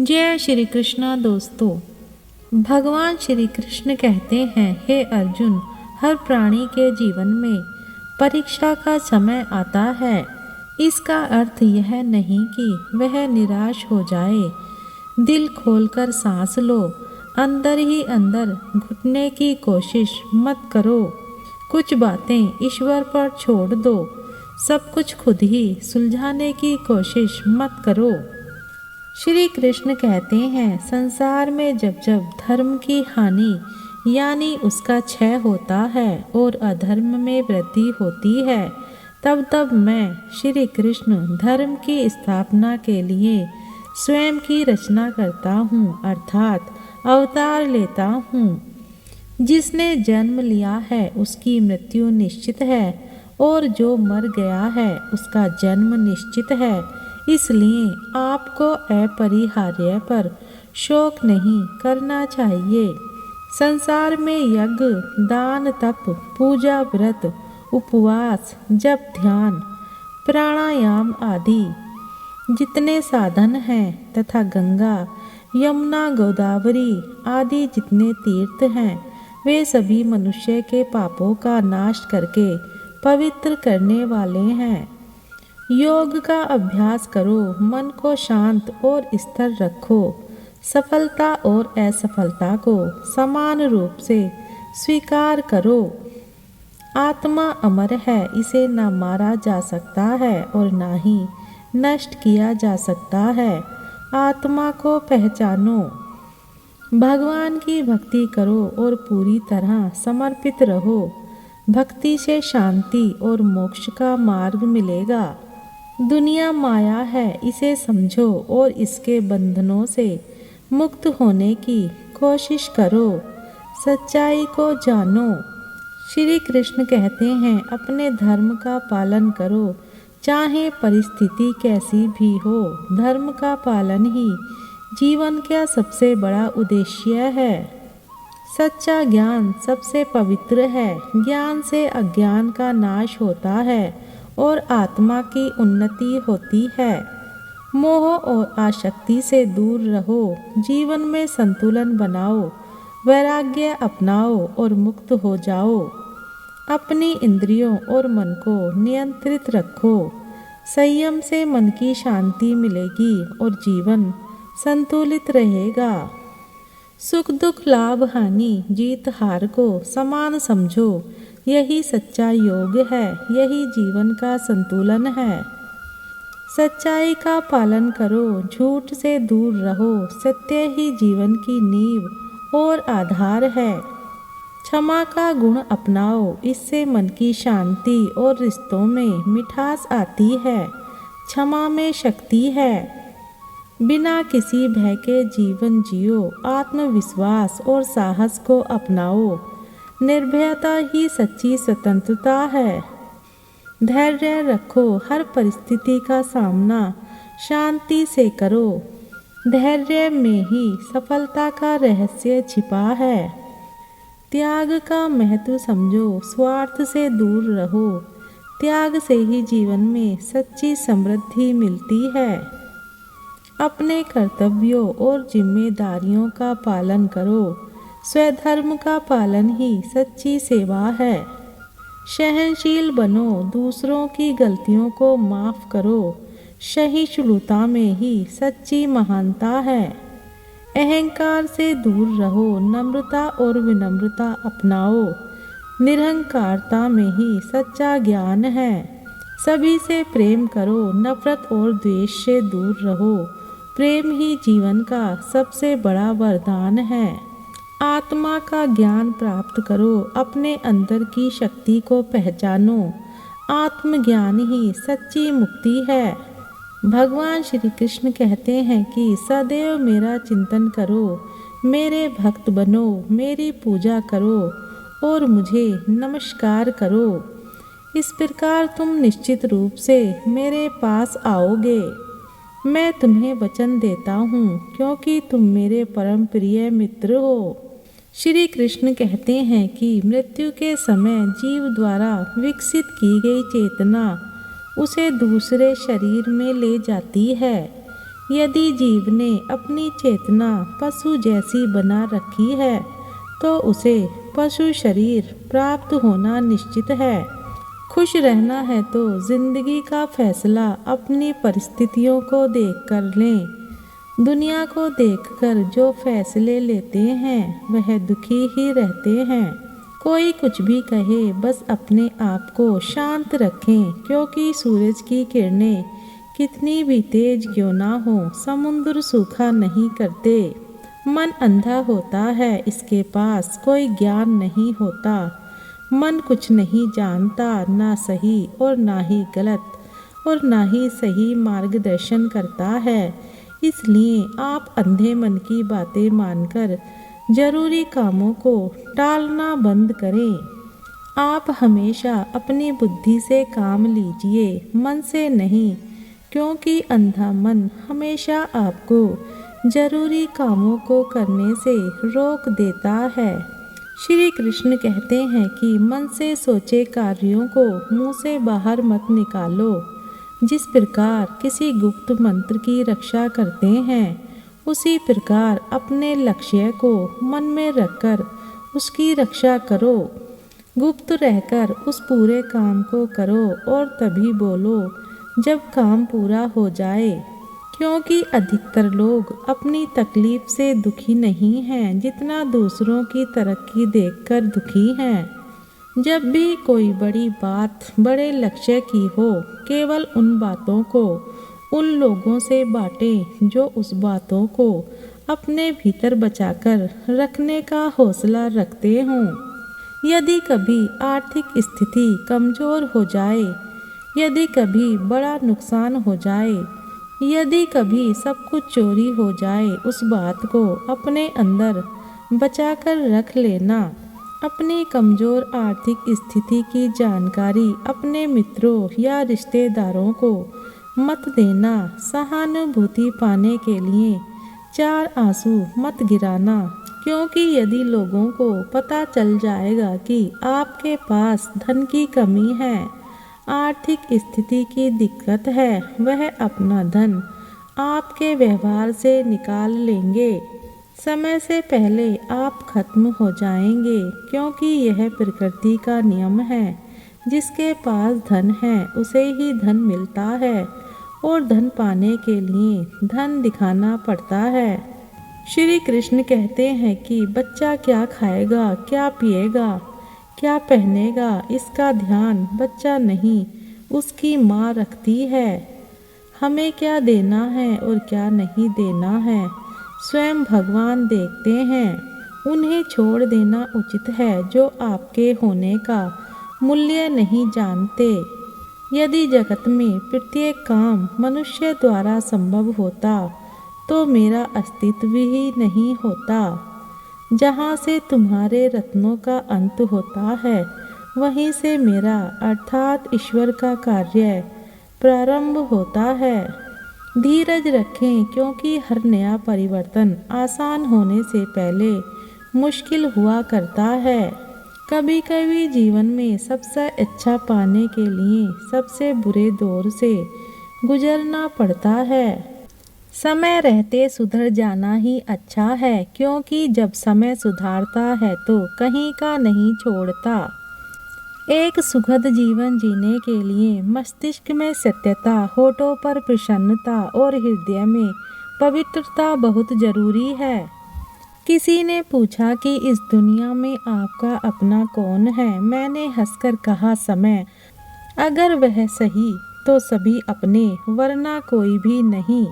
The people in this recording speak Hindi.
जय श्री कृष्ण। दोस्तों, भगवान श्री कृष्ण कहते हैं, हे अर्जुन, हर प्राणी के जीवन में परीक्षा का समय आता है। इसका अर्थ यह नहीं कि वह निराश हो जाए। दिल खोलकर सांस लो, अंदर ही अंदर घुटने की कोशिश मत करो। कुछ बातें ईश्वर पर छोड़ दो, सब कुछ खुद ही सुलझाने की कोशिश मत करो। श्री कृष्ण कहते हैं, संसार में जब जब धर्म की हानि यानी उसका क्षय होता है और अधर्म में वृद्धि होती है, तब तब मैं श्री कृष्ण धर्म की स्थापना के लिए स्वयं की रचना करता हूँ, अर्थात अवतार लेता हूँ। जिसने जन्म लिया है उसकी मृत्यु निश्चित है और जो मर गया है उसका जन्म निश्चित है। इसलिए आपको अपरिहार्य पर शोक नहीं करना चाहिए। संसार में यज्ञ, दान, तप, पूजा, व्रत, उपवास, जप, ध्यान, प्राणायाम आदि जितने साधन हैं तथा गंगा, यमुना, गोदावरी आदि जितने तीर्थ हैं, वे सभी मनुष्य के पापों का नाश करके पवित्र करने वाले हैं। योग का अभ्यास करो, मन को शांत और स्थिर रखो। सफलता और असफलता को समान रूप से स्वीकार करो। आत्मा अमर है, इसे न मारा जा सकता है और न ही नष्ट किया जा सकता है। आत्मा को पहचानो, भगवान की भक्ति करो और पूरी तरह समर्पित रहो। भक्ति से शांति और मोक्ष का मार्ग मिलेगा। दुनिया माया है, इसे समझो और इसके बंधनों से मुक्त होने की कोशिश करो। सच्चाई को जानो। श्री कृष्ण कहते हैं, अपने धर्म का पालन करो, चाहे परिस्थिति कैसी भी हो। धर्म का पालन ही जीवन का सबसे बड़ा उद्देश्य है। सच्चा ज्ञान सबसे पवित्र है। ज्ञान से अज्ञान का नाश होता है और आत्मा की उन्नति होती है। मोह और आसक्ति से दूर रहो। जीवन में संतुलन बनाओ, वैराग्य अपनाओ और मुक्त हो जाओ। अपनी इंद्रियों और मन को नियंत्रित रखो। संयम से मन की शांति मिलेगी और जीवन संतुलित रहेगा। सुख दुख, लाभ हानि, जीत हार को समान समझो। यही सच्चा योग है, यही जीवन का संतुलन है। सच्चाई का पालन करो, झूठ से दूर रहो। सत्य ही जीवन की नींव और आधार है। क्षमा का गुण अपनाओ, इससे मन की शांति और रिश्तों में मिठास आती है। क्षमा में शक्ति है। बिना किसी भय के जीवन जियो। आत्मविश्वास और साहस को अपनाओ। निर्भयता ही सच्ची स्वतंत्रता है। धैर्य रखो, हर परिस्थिति का सामना शांति से करो। धैर्य में ही सफलता का रहस्य छिपा है। त्याग का महत्व समझो, स्वार्थ से दूर रहो। त्याग से ही जीवन में सच्ची समृद्धि मिलती है। अपने कर्तव्यों और जिम्मेदारियों का पालन करो। स्वधर्म का पालन ही सच्ची सेवा है। सहनशील बनो, दूसरों की गलतियों को माफ़ करो। सहिष्णुता में ही सच्ची महानता है। अहंकार से दूर रहो, नम्रता और विनम्रता अपनाओ। निरहंकारता में ही सच्चा ज्ञान है। सभी से प्रेम करो, नफरत और द्वेष से दूर रहो। प्रेम ही जीवन का सबसे बड़ा वरदान है। आत्मा का ज्ञान प्राप्त करो, अपने अंदर की शक्ति को पहचानो। आत्मज्ञान ही सच्ची मुक्ति है। भगवान श्री कृष्ण कहते हैं कि सदैव मेरा चिंतन करो, मेरे भक्त बनो, मेरी पूजा करो और मुझे नमस्कार करो। इस प्रकार तुम निश्चित रूप से मेरे पास आओगे। मैं तुम्हें वचन देता हूँ, क्योंकि तुम मेरे परम प्रिय मित्र हो। श्री कृष्ण कहते हैं कि मृत्यु के समय जीव द्वारा विकसित की गई चेतना उसे दूसरे शरीर में ले जाती है। यदि जीव ने अपनी चेतना पशु जैसी बना रखी है तो उसे पशु शरीर प्राप्त होना निश्चित है। खुश रहना है तो जिंदगी का फैसला अपनी परिस्थितियों को देखकर लें। दुनिया को देखकर जो फैसले लेते हैं वह दुखी ही रहते हैं। कोई कुछ भी कहे बस अपने आप को शांत रखें, क्योंकि सूरज की किरणें कितनी भी तेज क्यों ना हो समुद्र सूखा नहीं करते। मन अंधा होता है, इसके पास कोई ज्ञान नहीं होता। मन कुछ नहीं जानता, ना सही और ना ही गलत और ना ही सही मार्गदर्शन करता है। इसलिए आप अंधे मन की बातें मानकर जरूरी कामों को टालना बंद करें। आप हमेशा अपनी बुद्धि से काम लीजिए, मन से नहीं, क्योंकि अंधा मन हमेशा आपको जरूरी कामों को करने से रोक देता है। श्री कृष्ण कहते हैं कि मन से सोचे कार्यों को मुंह से बाहर मत निकालो। जिस प्रकार किसी गुप्त मंत्र की रक्षा करते हैं, उसी प्रकार अपने लक्ष्य को मन में रखकर उसकी रक्षा करो। गुप्त रहकर उस पूरे काम को करो और तभी बोलो जब काम पूरा हो जाए, क्योंकि अधिकतर लोग अपनी तकलीफ से दुखी नहीं हैं जितना दूसरों की तरक्की देखकर दुखी हैं। जब भी कोई बड़ी बात बड़े लक्ष्य की हो, केवल उन बातों को उन लोगों से बांटें जो उस बातों को अपने भीतर बचाकर रखने का हौसला रखते हों। यदि कभी आर्थिक स्थिति कमज़ोर हो जाए, यदि कभी बड़ा नुकसान हो जाए, यदि कभी सब कुछ चोरी हो जाए, उस बात को अपने अंदर बचाकर रख लेना। अपनी कमज़ोर आर्थिक स्थिति की जानकारी अपने मित्रों या रिश्तेदारों को मत देना। सहानुभूति पाने के लिए 4 आंसू मत गिराना, क्योंकि यदि लोगों को पता चल जाएगा कि आपके पास धन की कमी है, आर्थिक स्थिति की दिक्कत है, वह अपना धन आपके व्यवहार से निकाल लेंगे। समय से पहले आप खत्म हो जाएंगे, क्योंकि यह प्रकृति का नियम है। जिसके पास धन है उसे ही धन मिलता है, और धन पाने के लिए धन दिखाना पड़ता है। श्री कृष्ण कहते हैं कि बच्चा क्या खाएगा, क्या पिएगा, क्या पहनेगा, इसका ध्यान बच्चा नहीं उसकी माँ रखती है। हमें क्या देना है और क्या नहीं देना है स्वयं भगवान देखते हैं। उन्हें छोड़ देना उचित है जो आपके होने का मूल्य नहीं जानते। यदि जगत में प्रत्येक काम मनुष्य द्वारा संभव होता तो मेरा अस्तित्व ही नहीं होता। जहाँ से तुम्हारे रत्नों का अंत होता है, वहीं से मेरा अर्थात ईश्वर का कार्य प्रारंभ होता है। धीरज रखें, क्योंकि हर नया परिवर्तन आसान होने से पहले मुश्किल हुआ करता है। कभी कभी जीवन में सबसे अच्छा पाने के लिए सबसे बुरे दौर से गुजरना पड़ता है। समय रहते सुधर जाना ही अच्छा है, क्योंकि जब समय सुधारता है तो कहीं का नहीं छोड़ता। एक सुखद जीवन जीने के लिए मस्तिष्क में सत्यता, होठों पर प्रसन्नता और हृदय में पवित्रता बहुत जरूरी है। किसी ने पूछा कि इस दुनिया में आपका अपना कौन है। मैंने हंसकर कहा, समय। अगर वह सही तो सभी अपने, वरना कोई भी नहीं।